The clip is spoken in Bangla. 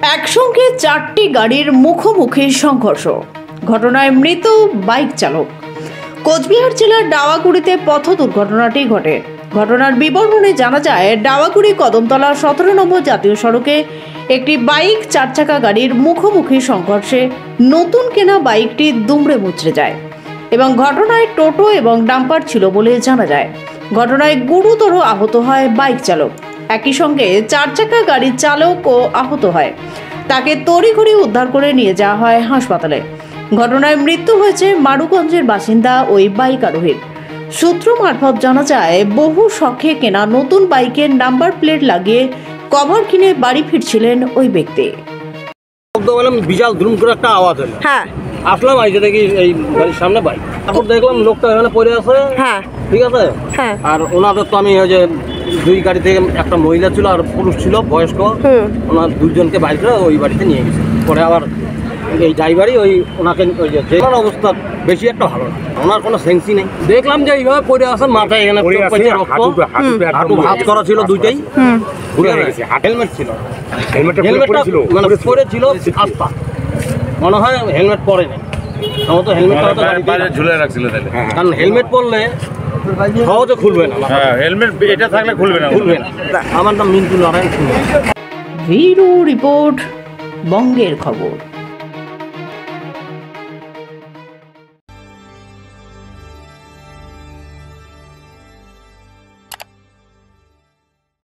একসঙ্গে 4টি গাড়ির মুখোমুখি সংঘর্ষ, ঘটনায় মৃত বাইক চালক। কোচবিহার জেলার ডাওয়াগুড়িতে পথ দুর্ঘটনাটি ঘটে। ঘটনার বিবরণে জানা যায়, ডাওয়াগুড়ি কদমতলা 17 নম্বর জাতীয় সড়কে একটি বাইক 4 চাকা গাড়ির মুখোমুখি সংঘর্ষে নতুন কেনা বাইকটি দুমড়ে মুচড়ে যায় এবং ঘটনায় টোটো এবং ডাম্পার ছিল বলে জানা যায়। ঘটনায় গুরুতর আহত হয় বাইক চালক। একই সঙ্গে 4 চাকা গাড়ির চালকও আহত হয়। তাকে তড়িঘড়ি উদ্ধার করে নিয়ে যাওয়া হয় হাসপাতালে। ঘটনায় মৃত্যু হয়েছে মারুগঞ্জের বাসিন্দা ওই বাইক আরোহীর। সূত্র মারফত জানা যায়, বহু শখে কেনা নতুন বাইকের নাম্বার প্লেট লাগিয়ে কভার কিনে বাড়ি ফিরছিলেন ওই ব্যক্তি। বিশাল ধুম করে একটা আওয়াজ হলো। হ্যাঁ, আসলাম আইসে দেখি এই বাড়ির সামনে বাইক, তারপর দেখলাম লোকটা এখানে পড়ে আছে। হ্যাঁ, ঠিক আছে। হ্যাঁ। আর ওনাদের তো আমি ওই যে 2 গাড়ি থেকে একটা মহিলা ছিল আর পুরুষ ছিল বয়স্ক, ওনার 2জনকে বাইক করে ওই বাড়িতে নিয়ে গেছে। পরে আবার এই ড্রাইভারই ওনাকে ওই যে অবস্থা বেশি একটা ভালো না, ওনার কোনো সেন্সই নেই। দেখলাম যে এইভাবে পড়ে আছে, মাথায় এখানে হাঁটু ভাঁজ করা ছিল দুইটাই, হেলমেট ছিল, হেলমেটটা মানে পরেছিল আস্তা, মনে হয় হেলমেট পরে নেই। আমার তো হেলমেটটা ঝুলে রাখছিল, কারণ হেলমেট পরলে সহজে খুলবে না। হেলমেট এটা থাকলে খুলবে না। আমার নাম মিন্টু নারায়ণ। ব্যুরো রিপোর্ট, বঙ্গের খবর।